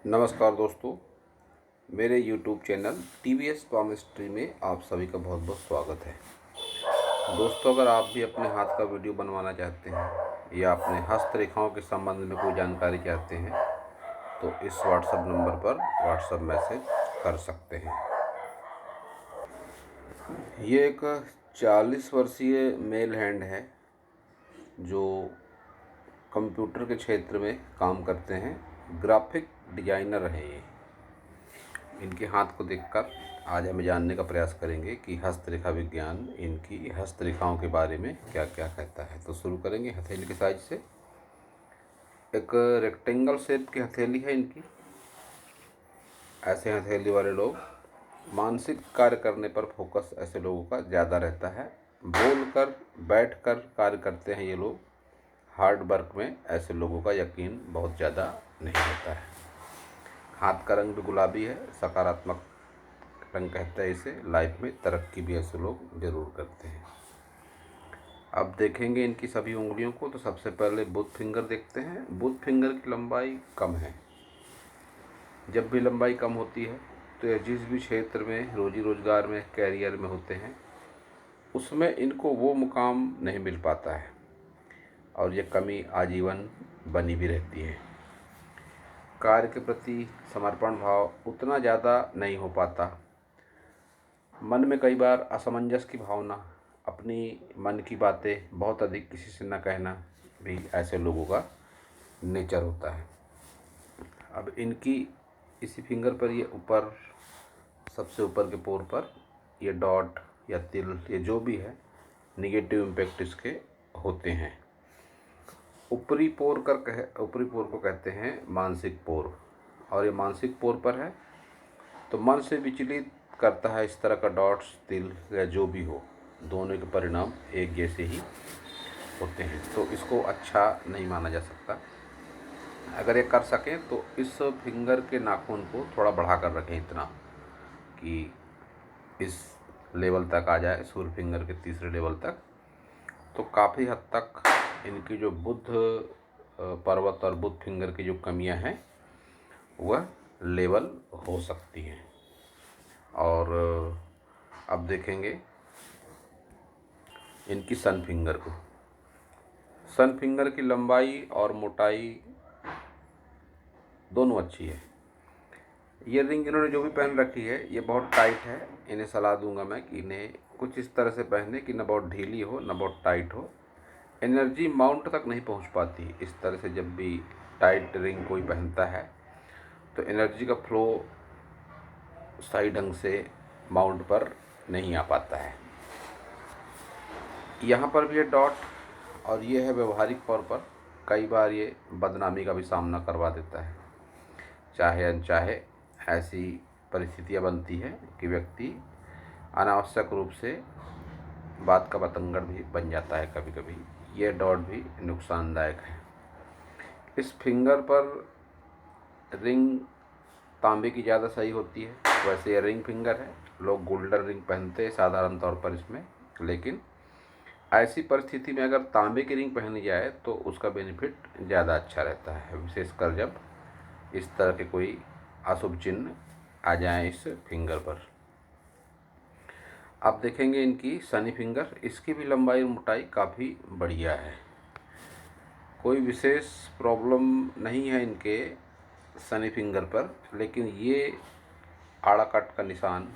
नमस्कार दोस्तों, मेरे YouTube चैनल TVS पामिस्ट्री में आप सभी का बहुत बहुत स्वागत है। दोस्तों, अगर आप भी अपने हाथ का वीडियो बनवाना चाहते हैं या अपने हस्तरेखाओं के संबंध में कोई जानकारी चाहते हैं तो इस व्हाट्सएप नंबर पर व्हाट्सएप मैसेज कर सकते हैं। ये एक 40 वर्षीय मेल हैंड है जो कंप्यूटर के क्षेत्र में काम करते हैं। ग्राफिक डिजाइनर हैं ये। इनके हाथ को देखकर आज हम जानने का प्रयास करेंगे कि हस्तरेखा विज्ञान इनकी हस्तरेखाओं के बारे में क्या क्या कहता है। तो शुरू करेंगे हथेली के साइज से। एक रेक्टेंगल शेप की हथेली है इनकी। ऐसे हथेली वाले लोग मानसिक कार्य करने पर फोकस ऐसे लोगों का ज़्यादा रहता है। बोलकर बैठकर कार्य करते हैं ये लोग। हार्ड वर्क में ऐसे लोगों का यकीन बहुत ज़्यादा नहीं होता है। हाथ का रंग भी गुलाबी है, सकारात्मक रंग कहते हैं इसे। लाइफ में तरक्की भी ऐसे लोग जरूर करते हैं। अब देखेंगे इनकी सभी उंगलियों को। तो सबसे पहले बुथ फिंगर देखते हैं। बुथ फिंगर की लंबाई कम है। जब भी लंबाई कम होती है तो यह जिस भी क्षेत्र में रोजी रोजगार में कैरियर में होते हैं उसमें इनको वो मुकाम नहीं मिल पाता है और ये कमी आजीवन बनी भी रहती है। कार्य के प्रति समर्पण भाव उतना ज़्यादा नहीं हो पाता। मन में कई बार असमंजस की भावना, अपनी मन की बातें बहुत अधिक किसी से न कहना भी ऐसे लोगों का नेचर होता है। अब इनकी इसी फिंगर पर ये ऊपर, सबसे ऊपर के पोर पर ये डॉट या तिल, ये जो भी है, निगेटिव इम्पैक्ट इसके होते हैं। ऊपरी पोर को कहते हैं मानसिक पोर, और ये मानसिक पोर पर है तो मन से विचलित करता है इस तरह का डॉट्स, तिल या जो भी हो। दोनों के परिणाम एक जैसे ही होते हैं तो इसको अच्छा नहीं माना जा सकता। अगर ये कर सकें तो इस फिंगर के नाखून को थोड़ा बढ़ा कर रखें, इतना कि इस लेवल तक आ जाए, सूर्य फिंगर के तीसरे लेवल तक, तो काफ़ी हद तक इनकी जो बुध पर्वत और बुध फिंगर की जो कमियां हैं वह लेवल हो सकती हैं। और अब देखेंगे इनकी सन फिंगर को। सन फिंगर की लंबाई और मोटाई दोनों अच्छी है। ये रिंग इन्होंने जो भी पहन रखी है ये बहुत टाइट है। इन्हें सलाह दूंगा मैं कि इन्हें कुछ इस तरह से पहने कि न बहुत ढीली हो न बहुत टाइट हो। एनर्जी माउंट तक नहीं पहुंच पाती इस तरह से। जब भी टाइट रिंग कोई पहनता है तो एनर्जी का फ्लो सही ढंग से माउंट पर नहीं आ पाता है। यहाँ पर भी ये डॉट, और ये है व्यवहारिक तौर पर कई बार ये बदनामी का भी सामना करवा देता है। चाहे अनचाहे ऐसी परिस्थितियाँ बनती है कि व्यक्ति अनावश्यक रूप से बात का बतंगड़ भी बन जाता है कभी कभी। ये डॉट भी नुकसानदायक है। इस फिंगर पर रिंग तांबे की ज़्यादा सही होती है। वैसे ये रिंग फिंगर है, लोग गोल्डन रिंग पहनते हैं साधारण तौर पर इसमें, लेकिन ऐसी परिस्थिति में अगर तांबे की रिंग पहनी जाए तो उसका बेनिफिट ज़्यादा अच्छा रहता है, विशेषकर जब इस तरह के कोई अशुभ चिन्ह आ जाए इस फिंगर पर। अब देखेंगे इनकी शनि फिंगर। इसकी भी लंबाई और मोटाई काफ़ी बढ़िया है। कोई विशेष प्रॉब्लम नहीं है इनके शनि फिंगर पर, लेकिन ये आड़ा कट का निशान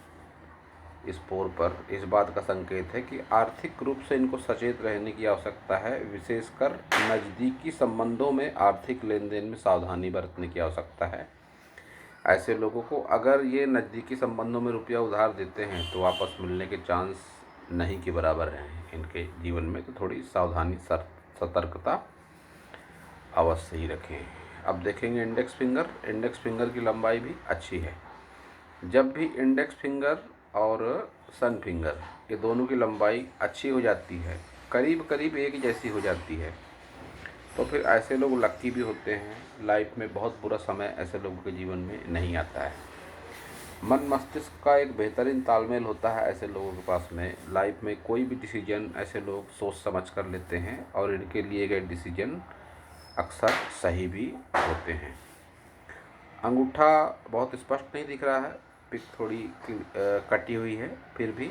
इस पोर पर इस बात का संकेत है कि आर्थिक रूप से इनको सचेत रहने की आवश्यकता है। विशेषकर नज़दीकी संबंधों में आर्थिक लेन देन में सावधानी बरतने की आवश्यकता है। ऐसे लोगों को अगर ये नज़दीकी संबंधों में रुपया उधार देते हैं तो वापस मिलने के चांस नहीं के बराबर हैं इनके जीवन में। तो थोड़ी सावधानी, सतर्कता अवश्य ही रखें। अब देखेंगे इंडेक्स फिंगर। इंडेक्स फिंगर की लंबाई भी अच्छी है। जब भी इंडेक्स फिंगर और सन फिंगर ये दोनों की लंबाई अच्छी हो जाती है, करीब करीब एक जैसी हो जाती है, तो फिर ऐसे लोग लक्की भी होते हैं। लाइफ में बहुत बुरा समय ऐसे लोगों के जीवन में नहीं आता है। मन मस्तिष्क का एक बेहतरीन तालमेल होता है ऐसे लोगों के पास में। लाइफ में कोई भी डिसीजन ऐसे लोग सोच समझ कर लेते हैं और इनके लिए गए डिसीजन अक्सर सही भी होते हैं। अंगूठा बहुत स्पष्ट नहीं दिख रहा है, पिक थोड़ी कटी हुई है, फिर भी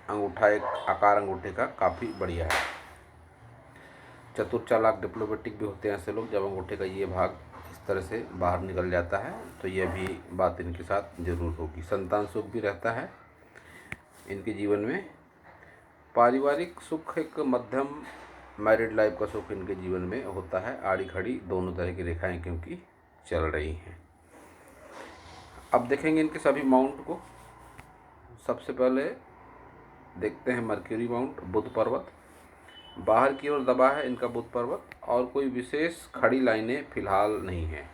अंगूठा एक आकार अंगूठे का काफ़ी बढ़िया है। चतुर चालाक डिप्लोमेटिक भी होते हैं ऐसे लोग। जब अंगूठे का ये भाग इस तरह से बाहर निकल जाता है तो यह भी बात इनके साथ जरूर होगी। संतान सुख भी रहता है इनके जीवन में। पारिवारिक सुख एक मध्यम मैरिड लाइफ का सुख इनके जीवन में होता है। आड़ी खड़ी दोनों तरह की रेखाएं क्योंकि चल रही हैं। अब देखेंगे इनके सभी माउंट को। सबसे पहले देखते हैं मर्क्यूरी माउंट, बुध पर्वत। बाहर की ओर दबा है इनका बुध पर्वत और कोई विशेष खड़ी लाइनें फिलहाल नहीं है।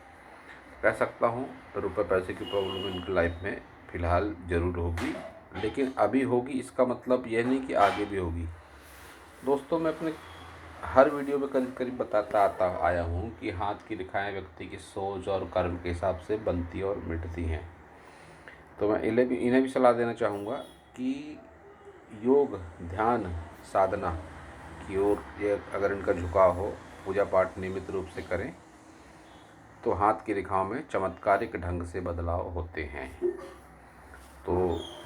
कह सकता हूँ रुपये पैसे की प्रॉब्लम इनकी लाइफ में फ़िलहाल ज़रूर होगी, लेकिन अभी होगी इसका मतलब यह नहीं कि आगे भी होगी। दोस्तों, मैं अपने हर वीडियो में करीब करीब बताता आता आया हूँ कि हाथ की रेखाएं व्यक्ति की सोच और कर्म के हिसाब से बनती और मिटती हैं। तो मैं इन्हें भी सलाह देना चाहूँगा कि योग, ध्यान, साधना की ओर ये अगर इनका झुकाव हो, पूजा पाठ नियमित रूप से करें तो हाथ की रेखाओं में चमत्कारिक ढंग से बदलाव होते हैं। तो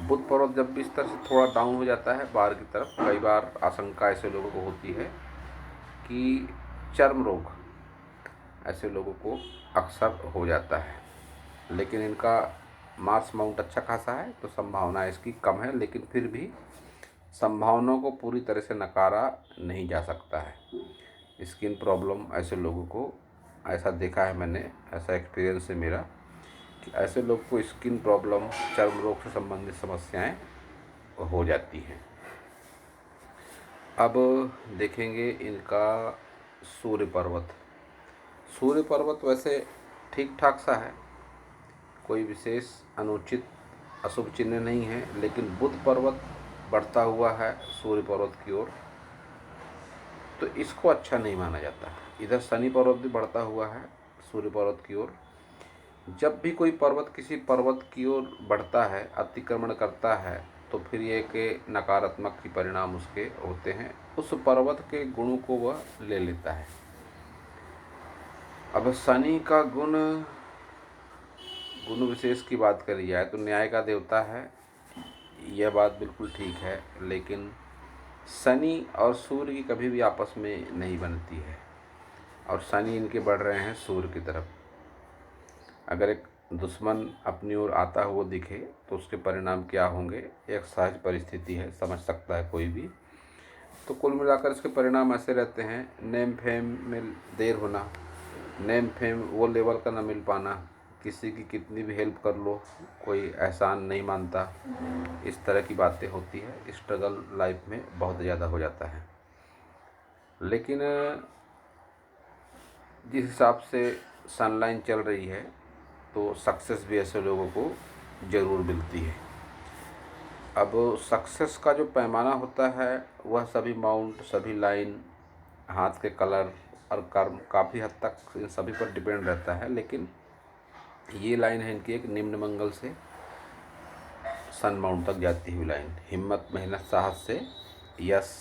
बुध पर्वत जब भी इस तरह से थोड़ा डाउन हो जाता है बाहर की तरफ, कई बार आशंका ऐसे लोगों को होती है कि चर्म रोग ऐसे लोगों को अक्सर हो जाता है, लेकिन इनका मार्स माउंट अच्छा खासा है तो संभावना इसकी कम है, लेकिन फिर भी संभावनाओं को पूरी तरह से नकारा नहीं जा सकता है। स्किन प्रॉब्लम ऐसे लोगों को, ऐसा देखा है मैंने, ऐसा एक्सपीरियंस है मेरा कि ऐसे लोग को स्किन प्रॉब्लम, चर्म रोग से संबंधित समस्याएं हो जाती हैं। अब देखेंगे इनका सूर्य पर्वत। सूर्य पर्वत वैसे ठीक ठाक सा है, कोई विशेष अनुचित अशुभ चिन्ह नहीं है, लेकिन बुध पर्वत बढ़ता हुआ है सूर्य पर्वत की ओर, तो इसको अच्छा नहीं माना जाता। इधर शनि पर्वत भी बढ़ता हुआ है सूर्य पर्वत की ओर। जब भी कोई पर्वत किसी पर्वत की ओर बढ़ता है, अतिक्रमण करता है, तो फिर ये के नकारात्मक ही परिणाम उसके होते हैं। उस पर्वत के गुणों को वह ले लेता है। अब शनि का गुण विशेष की बात करी जाए तो न्याय का देवता है, यह बात बिल्कुल ठीक है, लेकिन शनि और सूर्य की कभी भी आपस में नहीं बनती है, और शनि इनके बढ़ रहे हैं सूर्य की तरफ। अगर एक दुश्मन अपनी ओर आता हुआ दिखे तो उसके परिणाम क्या होंगे, एक सहज परिस्थिति है, समझ सकता है कोई भी। तो कुल मिलाकर इसके परिणाम ऐसे रहते हैं: नेम फेम में देर होना, नेम फेम वो लेवल का न मिल पाना, किसी की कितनी भी हेल्प कर लो कोई एहसान नहीं मानता, इस तरह की बातें होती है। स्ट्रगल लाइफ में बहुत ज़्यादा हो जाता है। लेकिन जिस हिसाब से सनलाइन चल रही है तो सक्सेस भी ऐसे लोगों को ज़रूर मिलती है। अब सक्सेस का जो पैमाना होता है वह सभी माउंट, सभी लाइन, हाथ के कलर और कर्म काफ़ी हद तक इन सभी पर डिपेंड रहता है। लेकिन ये लाइन है इनकी एक निम्न मंगल से सन माउंट तक जाती हुई लाइन। हिम्मत, मेहनत, साहस से यश,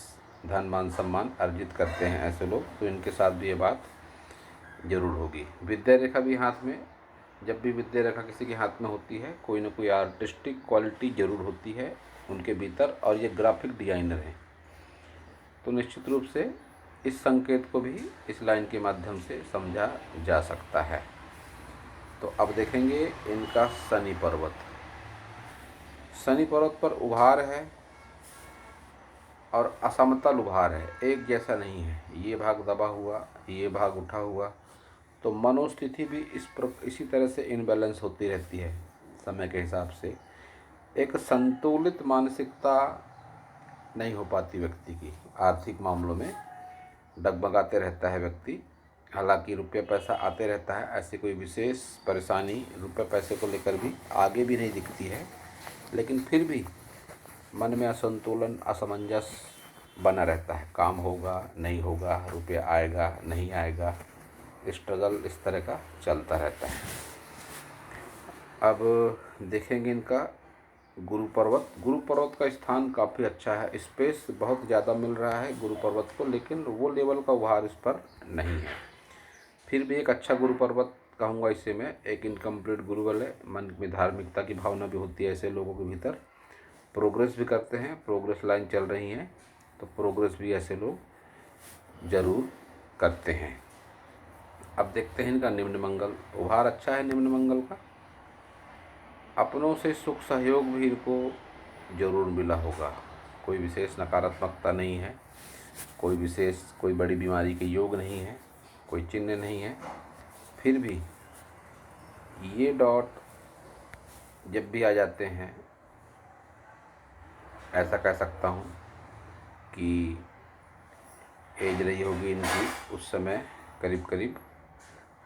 धन, मान, सम्मान अर्जित करते हैं ऐसे लोग, तो इनके साथ भी ये बात जरूर होगी। विद्या रेखा भी हाथ में, जब भी विद्या रेखा किसी के हाथ में होती है, कोई ना कोई आर्टिस्टिक क्वालिटी जरूर होती है उनके भीतर, और ये ग्राफिक डिज़ाइनर हैं, तो निश्चित रूप से इस संकेत को भी इस लाइन के माध्यम से समझा जा सकता है। तो अब देखेंगे इनका शनि पर्वत। शनि पर्वत पर उभार है और असमतल उभार है, एक जैसा नहीं है। ये भाग दबा हुआ, ये भाग उठा हुआ, तो मनोस्थिति भी इसी तरह से इनबैलेंस होती रहती है समय के हिसाब से। एक संतुलित मानसिकता नहीं हो पाती व्यक्ति की। आर्थिक मामलों में डगमगाते रहता है व्यक्ति। हालांकि रुपये पैसा आते रहता है, ऐसी कोई विशेष परेशानी रुपये पैसे को लेकर भी आगे भी नहीं दिखती है, लेकिन फिर भी मन में असंतुलन, असमंजस बना रहता है। काम होगा, नहीं होगा, रुपया आएगा, नहीं आएगा, स्ट्रगल इस तरह का चलता रहता है। अब देखेंगे इनका गुरु पर्वत। गुरु पर्वत का स्थान काफ़ी अच्छा है, स्पेस बहुत ज़्यादा मिल रहा है गुरु पर्वत को, लेकिन वो लेवल का उभार इस पर नहीं है। फिर भी एक अच्छा गुरु पर्वत कहूँगा इसे मैं, एक इनकम्प्लीट गुरुबल है। मन में धार्मिकता की भावना भी होती है ऐसे लोगों के भीतर, प्रोग्रेस भी करते हैं, प्रोग्रेस लाइन चल रही है तो प्रोग्रेस भी ऐसे लोग ज़रूर करते हैं। अब देखते हैं इनका निम्न मंगल। उभार अच्छा है निम्न मंगल का। अपनों से सुख सहयोग भी इनको जरूर मिला होगा। कोई विशेष नकारात्मकता नहीं है, कोई बड़ी बीमारी के योग नहीं है, कोई चिन्ह नहीं है। फिर भी ये डॉट जब भी आ जाते हैं, ऐसा कह सकता हूँ कि एज रही होगी इनकी उस समय करीब करीब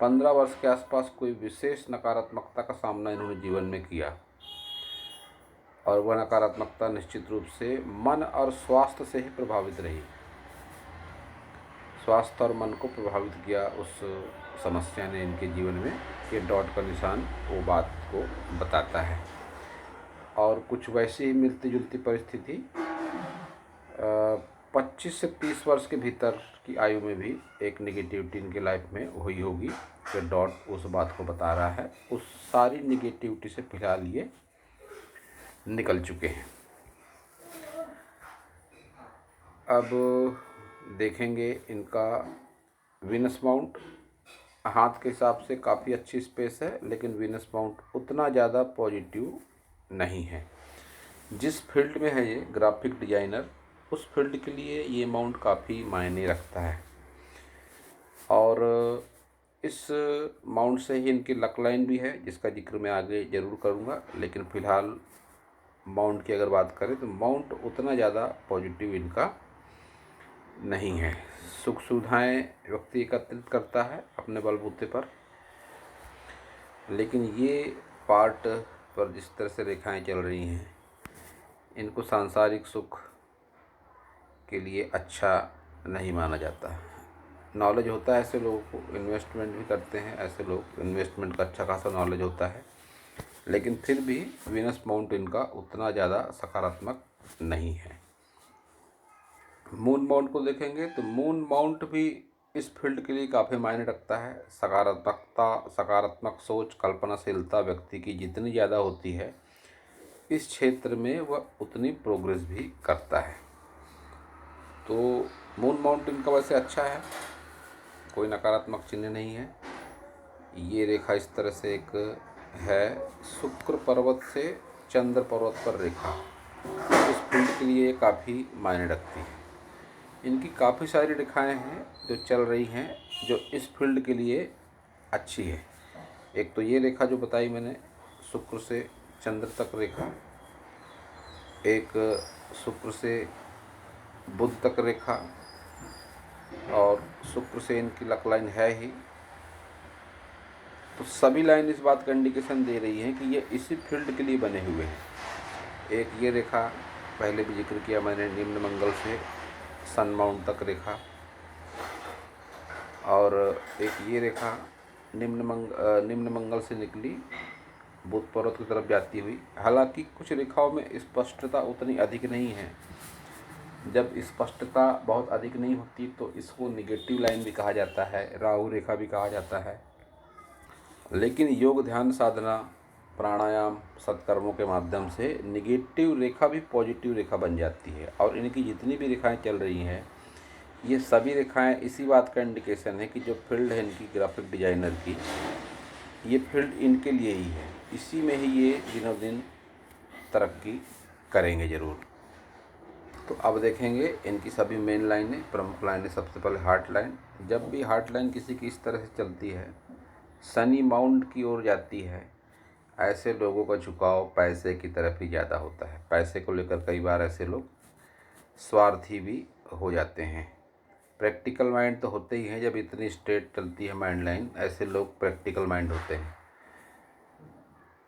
15 वर्ष के आसपास। कोई विशेष नकारात्मकता का सामना इन्होंने जीवन में किया, और वह नकारात्मकता निश्चित रूप से मन और स्वास्थ्य से ही प्रभावित रही। स्वास्थ्य और मन को प्रभावित किया उस समस्या ने इनके जीवन में। ये डॉट का निशान वो बात को बताता है। और कुछ वैसी ही मिलती जुलती परिस्थिति 25 से 30 वर्ष के भीतर की आयु में भी एक निगेटिविटी इनके लाइफ में हुई होगी। तो डॉट उस बात को बता रहा है। उस सारी निगेटिविटी से फिलहाल ये निकल चुके हैं। अब देखेंगे इनका वीनस माउंट। हाथ के हिसाब से काफ़ी अच्छी स्पेस है, लेकिन वीनस माउंट उतना ज़्यादा पॉजिटिव नहीं है। जिस फील्ड में है ये ग्राफिक डिजाइनर, उस फील्ड के लिए ये माउंट काफ़ी मायने रखता है। और इस माउंट से ही इनकी लक लाइन भी है, जिसका जिक्र मैं आगे ज़रूर करूँगा। लेकिन फ़िलहाल माउंट की अगर बात करें तो माउंट उतना ज़्यादा पॉजिटिव इनका नहीं है। सुख सुविधाएँ व्यक्ति एकत्रित करता है अपने बलबूते पर, लेकिन ये पार्ट पर जिस तरह से रेखाएं चल रही हैं, इनको सांसारिक सुख के लिए अच्छा नहीं माना जाता। नॉलेज होता है ऐसे लोगों को, इन्वेस्टमेंट भी करते हैं ऐसे लोग, इन्वेस्टमेंट का अच्छा खासा नॉलेज होता है, लेकिन फिर भी वीनस माउंट इनका उतना ज़्यादा सकारात्मक नहीं है। मून माउंट को देखेंगे तो मून माउंट भी इस फील्ड के लिए काफ़ी मायने रखता है। सकारात्मकता, सकारात्मक सोच, कल्पनाशीलता व्यक्ति की जितनी ज़्यादा होती है इस क्षेत्र में, वह उतनी प्रोग्रेस भी करता है। तो मून माउंट इनका वैसे अच्छा है, कोई नकारात्मक चिन्ह नहीं है। ये रेखा इस तरह से एक है, शुक्र पर्वत से चंद्र पर्वत पर रेखा, इस फील्ड के लिए काफ़ी मायने रखती है। इनकी काफ़ी सारी रेखाएं हैं जो चल रही हैं, जो इस फील्ड के लिए अच्छी है। एक तो ये रेखा जो बताई मैंने, शुक्र से चंद्र तक रेखा, एक शुक्र से बुध तक रेखा, और शुक्र से इनकी लक लाइन है ही। तो सभी लाइन इस बात का इंडिकेशन दे रही हैं कि ये इसी फील्ड के लिए बने हुए हैं। एक ये रेखा पहले भी जिक्र किया मैंने, निम्न मंगल से सन माउंट तक रेखा, और एक ये रेखा निम्न मंगल से निकली बुध पर्वत की तरफ जाती हुई। हालांकि कुछ रेखाओं में स्पष्टता उतनी अधिक नहीं है। जब स्पष्टता बहुत अधिक नहीं होती तो इसको निगेटिव लाइन भी कहा जाता है, राहु रेखा भी कहा जाता है। लेकिन योग, ध्यान साधना, प्राणायाम, सत्कर्मों के माध्यम से निगेटिव रेखा भी पॉजिटिव रेखा बन जाती है। और इनकी जितनी भी रेखाएं चल रही हैं, ये सभी रेखाएं इसी बात का इंडिकेशन है कि जो फील्ड है इनकी ग्राफिक डिजाइनर की, ये फील्ड इनके लिए ही है। इसी में ही ये दिनों दिन तरक्की करेंगे ज़रूर। तो अब देखेंगे इनकी सभी मेन लाइनें, प्रमुख लाइनें। सबसे पहले हार्ट लाइन। जब भी हार्ट लाइन किसी की इस तरह से चलती है, शनि माउंट की ओर जाती है, ऐसे लोगों का झुकाव पैसे की तरफ ही ज़्यादा होता है। पैसे को लेकर कई बार ऐसे लोग स्वार्थी भी हो जाते हैं। प्रैक्टिकल माइंड तो होते ही हैं। जब इतनी स्ट्रेट चलती है माइंड लाइन, ऐसे लोग प्रैक्टिकल माइंड होते हैं।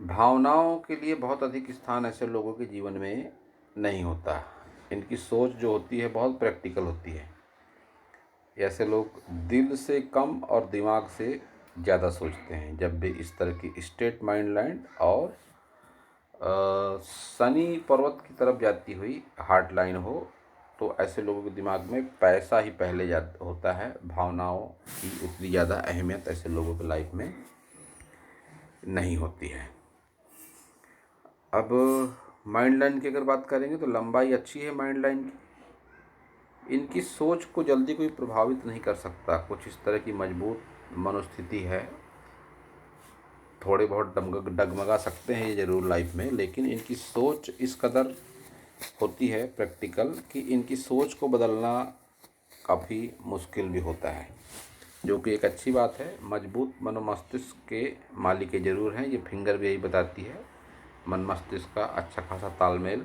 भावनाओं के लिए बहुत अधिक स्थान ऐसे लोगों के जीवन में नहीं होता। इनकी सोच जो होती है बहुत प्रैक्टिकल होती है। ऐसे लोग दिल से कम और दिमाग से ज़्यादा सोचते हैं। जब भी इस तरह की स्ट्रेट माइंड लाइन और शनि पर्वत की तरफ जाती हुई हार्ट लाइन हो, तो ऐसे लोगों के दिमाग में पैसा ही पहले होता है। भावनाओं की उतनी ज़्यादा अहमियत ऐसे लोगों के लाइफ में नहीं होती है। अब माइंड लाइन की अगर बात करेंगे तो लंबाई अच्छी है माइंड लाइन की। इनकी सोच को जल्दी कोई प्रभावित नहीं कर सकता। कुछ इस तरह की मजबूत मनोस्थिति है। थोड़े बहुत डगमगा सकते हैं ये ज़रूर लाइफ में, लेकिन इनकी सोच इस कदर होती है प्रैक्टिकल कि इनकी सोच को बदलना काफ़ी मुश्किल भी होता है, जो कि एक अच्छी बात है। मजबूत मनोमस्तिष्क के मालिक ये ज़रूर हैं। ये फिंगर भी यही बताती है। मन मस्तिष्क का अच्छा खासा तालमेल,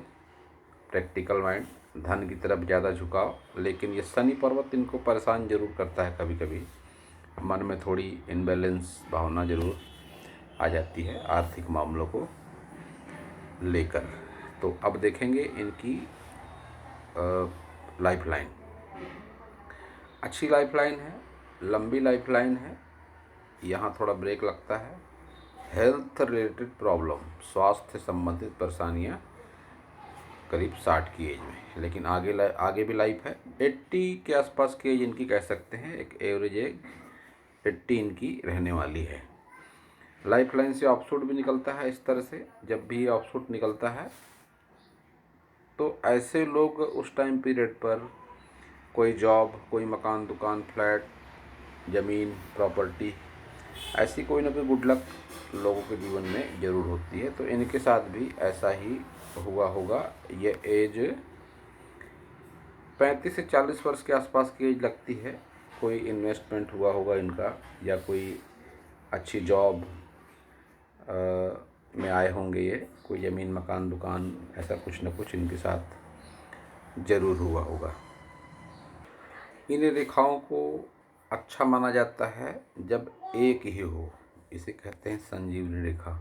प्रैक्टिकल माइंड, धन की तरफ ज़्यादा झुकाव। लेकिन ये शनि पर्वत इनको परेशान ज़रूर करता है। कभी कभी मन में थोड़ी इनबैलेंस भावना ज़रूर आ जाती है आर्थिक मामलों को लेकर। तो अब देखेंगे इनकी लाइफ लाइन। अच्छी लाइफ लाइन है, लंबी लाइफ लाइन है। यहाँ थोड़ा ब्रेक लगता है। हेल्थ रिलेटेड प्रॉब्लम, स्वास्थ्य संबंधित परेशानियाँ करीब 60 की एज में, लेकिन आगे भी लाइफ है। 80 के आसपास की एज इनकी कह सकते हैं। एक एवरेज एज 80 इनकी रहने वाली है। लाइफ लाइन से ऑफशूट भी निकलता है। इस तरह से जब भी ऑफशूट निकलता है तो ऐसे लोग उस टाइम पीरियड पर कोई जॉब, कोई मकान, दुकान, फ्लैट, ज़मीन, प्रॉपर्टी, ऐसी कोई ना कोई गुड लक लोगों के जीवन में ज़रूर होती है। तो इनके साथ भी ऐसा ही हुआ होगा। ये एज 35 से 40 वर्ष के आसपास की एज लगती है। कोई इन्वेस्टमेंट हुआ होगा इनका, या कोई अच्छी जॉब में आए होंगे ये। कोई ज़मीन, मकान, दुकान, ऐसा कुछ न कुछ इनके साथ ज़रूर हुआ होगा। इन रेखाओं को अच्छा माना जाता है जब एक ही हो, इसे कहते हैं संजीवनी रेखा।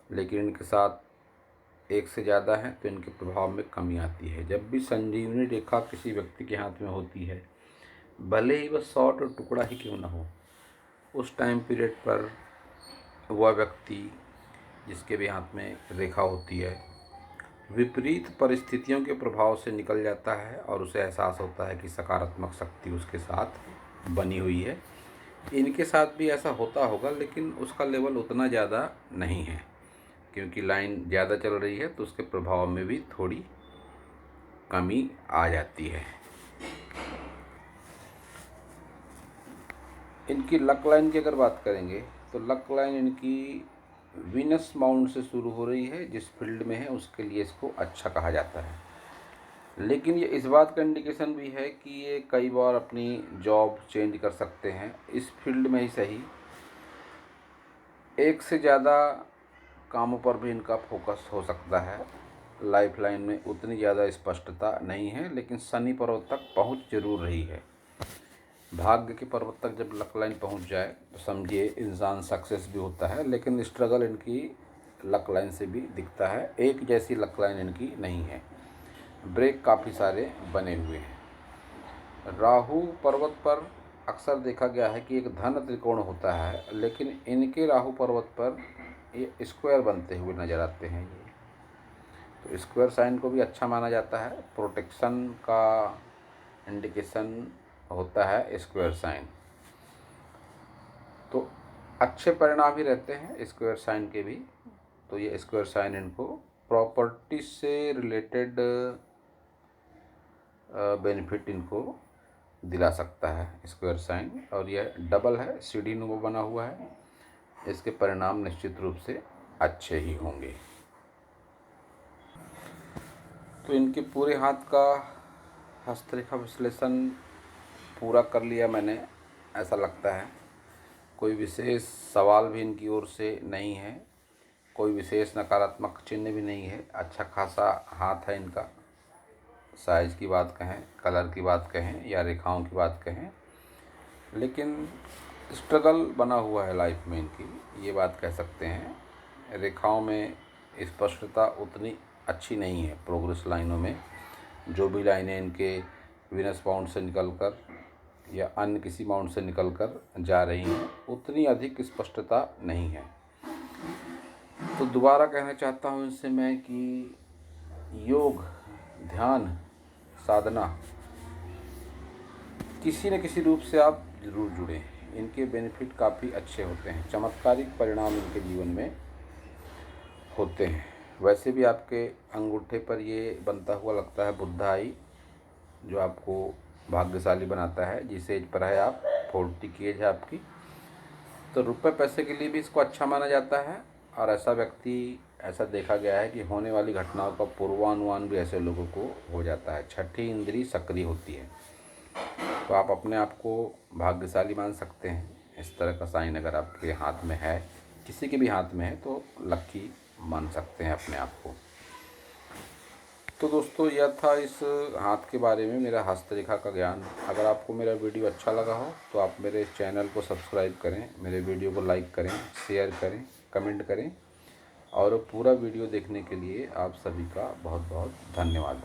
लेकिन इनके साथ एक से ज़्यादा है तो इनके प्रभाव में कमी आती है। जब भी संजीवनी रेखा किसी व्यक्ति के हाथ में होती है, भले ही वह शॉर्ट और टुकड़ा ही क्यों ना हो, उस टाइम पीरियड पर वह व्यक्ति जिसके भी हाथ में रेखा होती है विपरीत परिस्थितियों के प्रभाव से निकल जाता है और उसे एहसास होता है कि सकारात्मक शक्ति उसके साथ बनी हुई है। इनके साथ भी ऐसा होता होगा, लेकिन उसका लेवल उतना ज़्यादा नहीं है, क्योंकि लाइन ज़्यादा चल रही है तो उसके प्रभाव में भी थोड़ी कमी आ जाती है। इनकी लक लाइन की अगर बात करेंगे तो लक लाइन इनकी वीनस माउंट से शुरू हो रही है। जिस फील्ड में है उसके लिए इसको अच्छा कहा जाता है। लेकिन ये इस बात का इंडिकेशन भी है कि ये कई बार अपनी जॉब चेंज कर सकते हैं। इस फील्ड में ही सही, एक से ज़्यादा कामों पर भी इनका फोकस हो सकता है। लाइफ लाइन में उतनी ज़्यादा स्पष्टता नहीं है, लेकिन शनि पर्वत तक पहुंच जरूर रही है। भाग्य के पर्वत तक जब लक लाइन पहुंच जाए तो समझिए इंसान सक्सेस भी होता है, लेकिन स्ट्रगल इनकी लक लाइन से भी दिखता है। एक जैसी लक लाइन इनकी नहीं है। ब्रेक काफ़ी सारे बने हुए हैं। राहु पर्वत पर अक्सर देखा गया है कि एक धन त्रिकोण होता है, लेकिन इनके राहु पर्वत पर ये स्क्वायर बनते हुए नज़र आते हैं। ये तो स्क्वायर साइन को भी अच्छा माना जाता है। प्रोटेक्शन का इंडिकेशन होता है स्क्वायर साइन। तो अच्छे परिणाम ही रहते हैं स्क्वायर साइन के भी। तो ये स्क्वायर साइन इनको प्रॉपर्टी से रिलेटेड बेनिफिट इनको दिला सकता है स्क्वायर साइन। और यह डबल है, सीढ़ी नुमा बना हुआ है। इसके परिणाम निश्चित रूप से अच्छे ही होंगे। तो इनके पूरे हाथ का हस्तरेखा विश्लेषण पूरा कर लिया मैंने, ऐसा लगता है। कोई विशेष सवाल भी इनकी ओर से नहीं है, कोई विशेष नकारात्मक चिन्ह भी नहीं है। अच्छा खासा हाथ है इनका। साइज़ की बात कहें, कलर की बात कहें या रेखाओं की बात कहें, लेकिन स्ट्रगल बना हुआ है लाइफ में इनकी, ये बात कह सकते हैं। रेखाओं में स्पष्टता उतनी अच्छी नहीं है। प्रोग्रेस लाइनों में जो भी लाइनें इनके वीनस माउंट से निकलकर या अन्य किसी माउंट से निकलकर जा रही हैं, उतनी अधिक स्पष्टता नहीं है। तो दोबारा कहना चाहता हूँ इनसे मैं कि योग, ध्यान, साधना किसी न किसी रूप से आप ज़रूर जुड़ें। इनके बेनिफिट काफ़ी अच्छे होते हैं, चमत्कारिक परिणाम इनके जीवन में होते हैं। वैसे भी आपके अंगूठे पर ये बनता हुआ लगता है बुद्धा आई, जो आपको भाग्यशाली बनाता है। जिस एज पर है आप, 40 की एज है आपकी, तो रुपए पैसे के लिए भी इसको अच्छा माना जाता है। और ऐसा देखा गया है कि होने वाली घटनाओं का पूर्वानुमान भी ऐसे लोगों को हो जाता है। छठी इंद्री सक्रिय होती है, तो आप अपने आप को भाग्यशाली मान सकते हैं। इस तरह का साइन अगर आपके हाथ में है, किसी के भी हाथ में है, तो लक्की मान सकते हैं अपने आप को। तो दोस्तों, यह था इस हाथ के बारे में मेरा हस्तरेखा का ज्ञान। अगर आपको मेरा वीडियो अच्छा लगा हो तो आप मेरे चैनल को सब्सक्राइब करें, मेरे वीडियो को लाइक करें, शेयर करें, कमेंट करें, और पूरा वीडियो देखने के लिए आप सभी का बहुत बहुत धन्यवाद।